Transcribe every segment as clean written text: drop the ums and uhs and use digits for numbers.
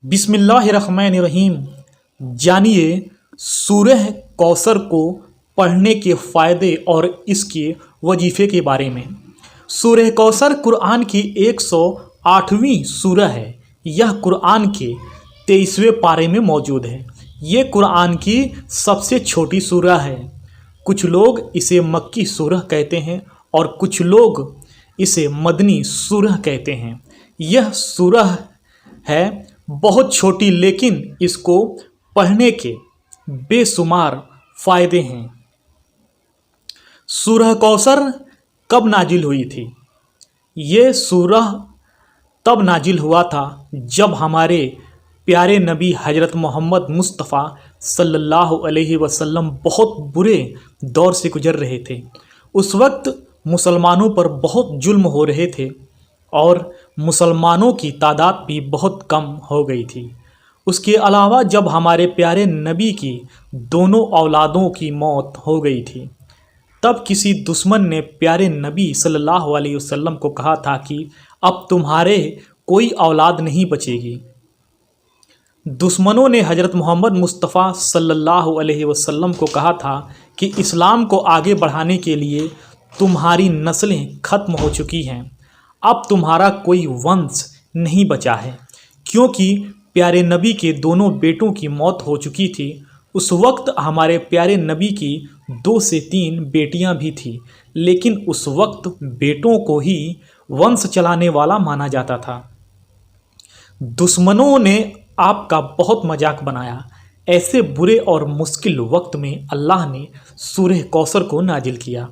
बिस्मिल्लाहिर्रहमानिर्रहीम। जानिए सूरह कौसर को पढ़ने के फ़ायदे और इसके वजीफ़े के बारे में। सूरह कौसर कुरान की 108वीं सूरह है। यह कुरान के 23वें पारे में मौजूद है। ये कुरान की सबसे छोटी सूरह है। कुछ लोग इसे मक्की सूरह कहते हैं और कुछ लोग इसे मदनी सूरह कहते हैं। यह सूरह है बहुत छोटी, लेकिन इसको पढ़ने के बेशुमार फ़ायदे हैं। सूरह कौसर कब नाजिल हुई थी? ये सूरह तब नाजिल हुआ था जब हमारे प्यारे नबी हज़रत मोहम्मद मुस्तफ़ा सल्लल्लाहु अलैहि वसल्लम बहुत बुरे दौर से गुज़र रहे थे। उस वक्त मुसलमानों पर बहुत जुल्म हो रहे थे और मुसलमानों की तादाद भी बहुत कम हो गई थी। उसके अलावा जब हमारे प्यारे नबी की दोनों औलादों की मौत हो गई थी, तब किसी दुश्मन ने प्यारे नबी सल्लल्लाहु अलैहि वसल्लम को कहा था कि अब तुम्हारे कोई औलाद नहीं बचेगी। दुश्मनों ने हज़रत मोहम्मद मुस्तफ़ा सल्लल्लाहु अलैहि वसल्लम को कहा था कि इस्लाम को आगे बढ़ाने के लिए तुम्हारी नस्लें ख़त्म हो चुकी हैं, अब तुम्हारा कोई वंश नहीं बचा है। क्योंकि प्यारे नबी के दोनों बेटों की मौत हो चुकी थी, उस वक्त हमारे प्यारे नबी की 2 से 3 बेटियां भी थीं, लेकिन उस वक्त बेटों को ही वंश चलाने वाला माना जाता था। दुश्मनों ने आपका बहुत मजाक बनाया। ऐसे बुरे और मुश्किल वक्त में अल्लाह ने सूरह कौसर को नाजिल किया।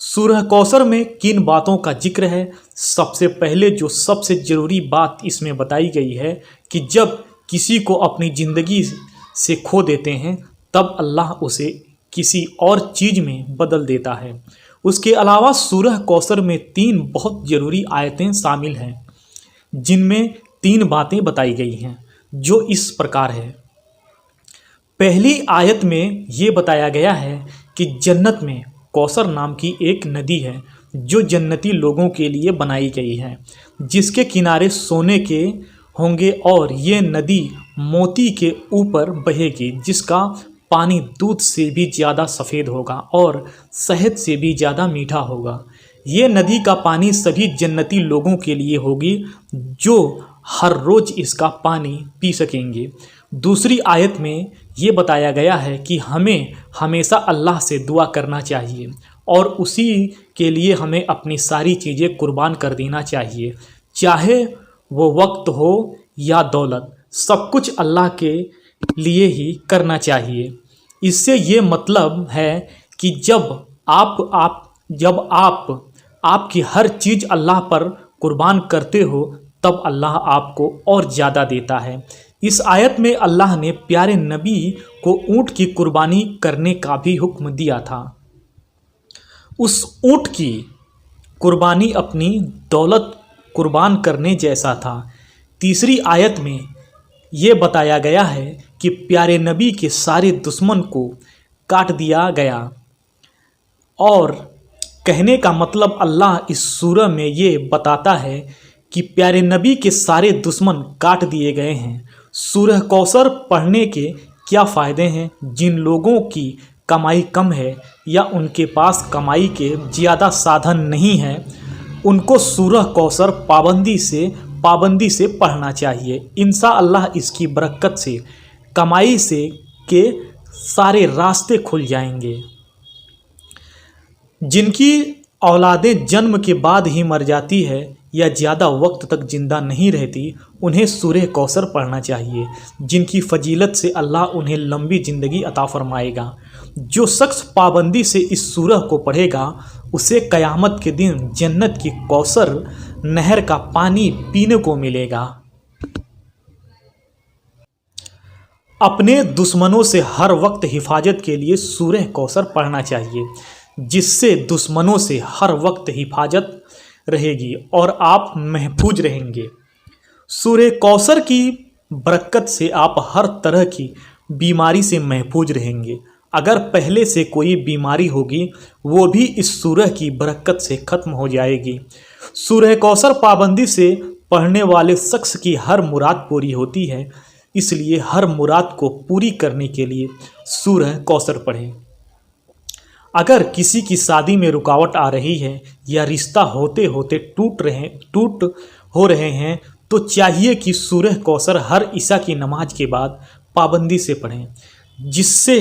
सूरह कौसर में किन बातों का जिक्र है? सबसे पहले जो सबसे ज़रूरी बात इसमें बताई गई है कि जब किसी को अपनी ज़िंदगी से खो देते हैं, तब अल्लाह उसे किसी और चीज़ में बदल देता है। उसके अलावा सूरह कौसर में 3 बहुत ज़रूरी आयतें शामिल हैं, जिनमें 3 बातें बताई गई हैं, जो इस प्रकार है। पहली आयत में ये बताया गया है कि जन्नत में कौसर नाम की एक नदी है, जो जन्नती लोगों के लिए बनाई गई है, जिसके किनारे सोने के होंगे और ये नदी मोती के ऊपर बहेगी, जिसका पानी दूध से भी ज़्यादा सफ़ेद होगा और शहद से भी ज़्यादा मीठा होगा। ये नदी का पानी सभी जन्नती लोगों के लिए होगी, जो हर रोज़ इसका पानी पी सकेंगे। दूसरी आयत में ये बताया गया है कि हमें हमेशा अल्लाह से दुआ करना चाहिए और उसी के लिए हमें अपनी सारी चीज़ें कुर्बान कर देना चाहिए, चाहे वो वक्त हो या दौलत, सब कुछ अल्लाह के लिए ही करना चाहिए। इससे ये मतलब है कि जब आप आपकी हर चीज़ अल्लाह पर कुर्बान करते हो, तब अल्लाह आपको और ज़्यादा देता है। इस आयत में अल्लाह ने प्यारे नबी को ऊँट की कुर्बानी करने का भी हुक्म दिया था। उस ऊँट की कुर्बानी अपनी दौलत कुर्बान करने जैसा था। तीसरी आयत में ये बताया गया है कि प्यारे नबी के सारे दुश्मन को काट दिया गया, और कहने का मतलब अल्लाह इस सूरह में ये बताता है कि प्यारे नबी के सारे दुश्मन काट दिए गए हैं। सूरह कौसर पढ़ने के क्या फ़ायदे हैं? जिन लोगों की कमाई कम है या उनके पास कमाई के ज़्यादा साधन नहीं है, उनको सूरह कौसर पाबंदी से पढ़ना चाहिए। इंशाअल्लाह इसकी बरकत से कमाई से के सारे रास्ते खुल जाएंगे। जिनकी औलादें जन्म के बाद ही मर जाती है या ज़्यादा वक्त तक ज़िंदा नहीं रहती, उन्हें सूरह कौसर पढ़ना चाहिए, जिनकी फजीलत से अल्लाह उन्हें लंबी ज़िंदगी अता फरमाएगा। जो शख्स पाबंदी से इस सूरह को पढ़ेगा, उसे क़यामत के दिन जन्नत की कौसर नहर का पानी पीने को मिलेगा। अपने दुश्मनों से हर वक्त हिफाजत के लिए सूरह कौसर पढ़ना चाहिए, जिससे दुश्मनों से हर वक्त हिफाजत रहेगी और आप महफूज रहेंगे। सूरह कौसर की बरकत से आप हर तरह की बीमारी से महफूज रहेंगे। अगर पहले से कोई बीमारी होगी, वो भी इस सूरह की बरकत से ख़त्म हो जाएगी। सूरह कौसर पाबंदी से पढ़ने वाले शख्स की हर मुराद पूरी होती है। इसलिए हर मुराद को पूरी करने के लिए सूरह कौसर पढ़ें। अगर किसी की शादी में रुकावट आ रही है या रिश्ता होते होते टूट हो रहे हैं तो चाहिए कि सूरह कौसर हर ईशा की नमाज के बाद पाबंदी से पढ़ें, जिससे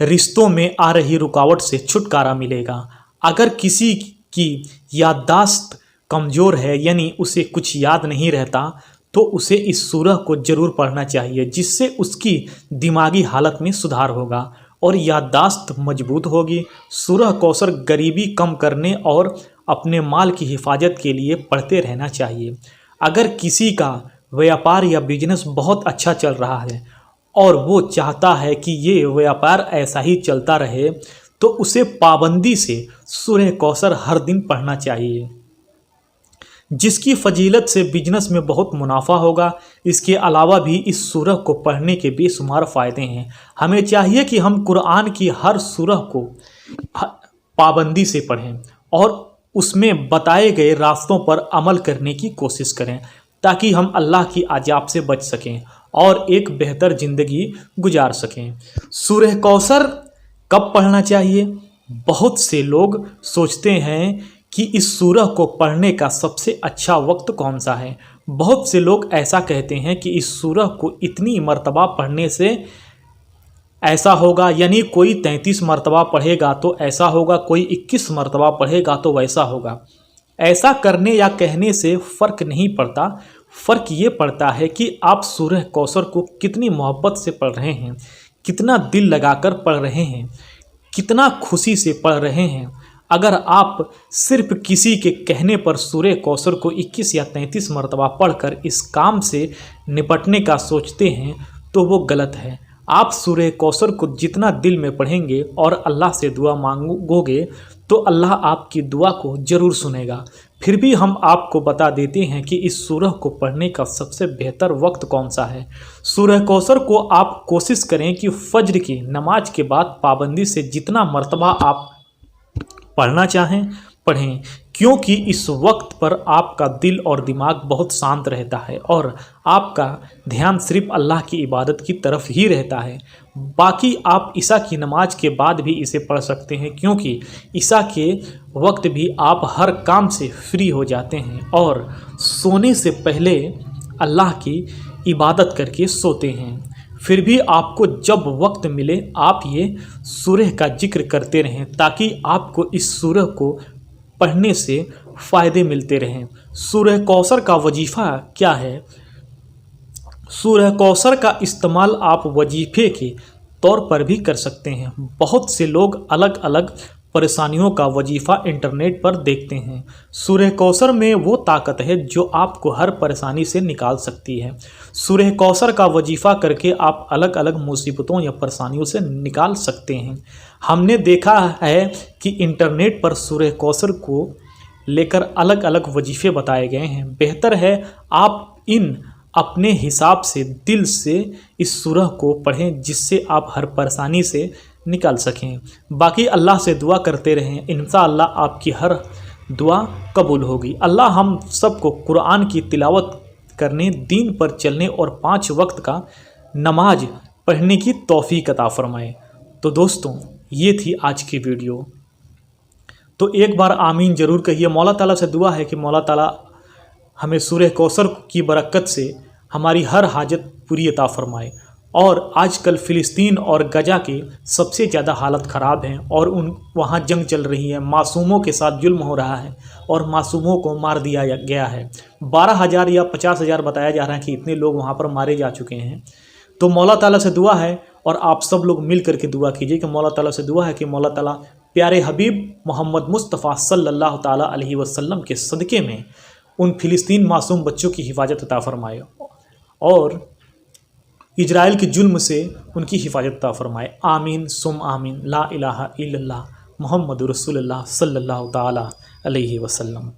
रिश्तों में आ रही रुकावट से छुटकारा मिलेगा। अगर किसी की याददाश्त कमज़ोर है, यानी उसे कुछ याद नहीं रहता, तो उसे इस सूरह को ज़रूर पढ़ना चाहिए, जिससे उसकी दिमागी हालत में सुधार होगा और याददाश्त मजबूत होगी। सूरह कौसर गरीबी कम करने और अपने माल की हिफाजत के लिए पढ़ते रहना चाहिए। अगर किसी का व्यापार या बिजनेस बहुत अच्छा चल रहा है और वो चाहता है कि ये व्यापार ऐसा ही चलता रहे, तो उसे पाबंदी से सूरह कौसर हर दिन पढ़ना चाहिए, जिसकी फजीलत से बिजनेस में बहुत मुनाफा होगा। इसके अलावा भी इस सूरह को पढ़ने के बेशुमार फ़ायदे हैं। हमें चाहिए कि हम कुरान की हर सूरह को पाबंदी से पढ़ें और उसमें बताए गए रास्तों पर अमल करने की कोशिश करें, ताकि हम अल्लाह की अज़ाब से बच सकें और एक बेहतर ज़िंदगी गुजार सकें। सूरह कौसर कब पढ़ना चाहिए? बहुत से लोग सोचते हैं कि इस सूरह को पढ़ने का सबसे अच्छा वक्त कौन सा है। बहुत से लोग ऐसा कहते हैं कि इस सूरह को इतनी मर्तबा पढ़ने से ऐसा होगा, यानी कोई 33 मर्तबा पढ़ेगा तो ऐसा होगा, कोई 21 मर्तबा पढ़ेगा तो वैसा होगा। ऐसा करने या कहने से फ़र्क नहीं पड़ता। फ़र्क ये पड़ता है कि आप सूरह कौसर को कितनी मोहब्बत से पढ़ रहे हैं, कितना दिल लगाकर पढ़ रहे हैं, कितना खुशी से पढ़ रहे हैं। अगर आप सिर्फ किसी के कहने पर सूरह कौसर को 21 या 33 मरतबा पढ़कर इस काम से निपटने का सोचते हैं तो वो गलत है। आप सूरह कौसर को जितना दिल में पढ़ेंगे और अल्लाह से दुआ मांगोगे तो अल्लाह आपकी दुआ को ज़रूर सुनेगा। फिर भी हम आपको बता देते हैं कि इस सूरह को पढ़ने का सबसे बेहतर वक्त कौन सा है। सूरह कौसर को आप कोशिश करें कि फ़ज्र की नमाज के बाद पाबंदी से जितना मरतबा आप पढ़ना चाहें पढ़ें, क्योंकि इस वक्त पर आपका दिल और दिमाग बहुत शांत रहता है और आपका ध्यान सिर्फ अल्लाह की इबादत की तरफ ही रहता है। बाकी आप ईशा की नमाज के बाद भी इसे पढ़ सकते हैं, क्योंकि ईशा के वक्त भी आप हर काम से फ्री हो जाते हैं और सोने से पहले अल्लाह की इबादत करके सोते हैं। फिर भी आपको जब वक्त मिले आप ये सूरह का जिक्र करते रहें, ताकि आपको इस सूरह को पढ़ने से फ़ायदे मिलते रहें। सूरह कौसर का वजीफ़ा क्या है? सूरह कौसर का इस्तेमाल आप वजीफ़े के तौर पर भी कर सकते हैं। बहुत से लोग अलग अलग परेशानियों का वजीफ़ा इंटरनेट पर देखते हैं। सूरह कौसर में वो ताकत है जो आपको हर परेशानी से निकाल सकती है। सूरह कौसर का वजीफ़ा करके आप अलग अलग मुसीबतों या परेशानियों से निकाल सकते हैं। हमने देखा है कि इंटरनेट पर सूरह कौसर को लेकर अलग अलग वजीफ़े बताए गए हैं। बेहतर है आप इन अपने हिसाब से दिल से इस सूरह को पढ़ें, जिससे आप हर परेशानी से निकाल सकें। बाकी अल्लाह से दुआ करते रहें, इंशाअल्लाह आपकी हर दुआ कबूल होगी। अल्लाह हम सबको कुरान की तिलावत करने, दीन पर चलने और 5 वक्त का नमाज पढ़ने की तौफीक अता फरमाए। तो दोस्तों ये थी आज की वीडियो। तो एक बार आमीन ज़रूर कहिए। मौला ताला से दुआ है कि मौला ताला हमें सूरह कौसर की बरकत से हमारी हर हाजत पूरी अता फरमाए। और आजकल फ़िलिस्तीन और गजा की सबसे ज़्यादा हालत ख़राब है और वहाँ जंग चल रही है, मासूमों के साथ जुल्म हो रहा है और मासूमों को मार दिया गया है। 12,000 या 50,000 बताया जा रहा है कि इतने लोग वहाँ पर मारे जा चुके हैं। तो मौला ताला से दुआ है और आप सब लोग मिल करके दुआ कीजिए कि मौला ताला से दुआ है कि मौला ताला प्यारे हबीब मोहम्मद मुस्तफ़ा सल्लल्लाहु ताला अलैहि वसल्लम के सदक़े में उन फ़िलिस्तीन मासूम बच्चों की हिफाजत अता फरमाए और इजराइल के जुल्म से उनकी हिफाजत अता फरमाए। आमीन सुम आमीन। ला इलाहा इल्लल्लाह मुहम्मदुर रसूलुल्लाह सल्लल्लाहु ताला अलैहि वसल्लम।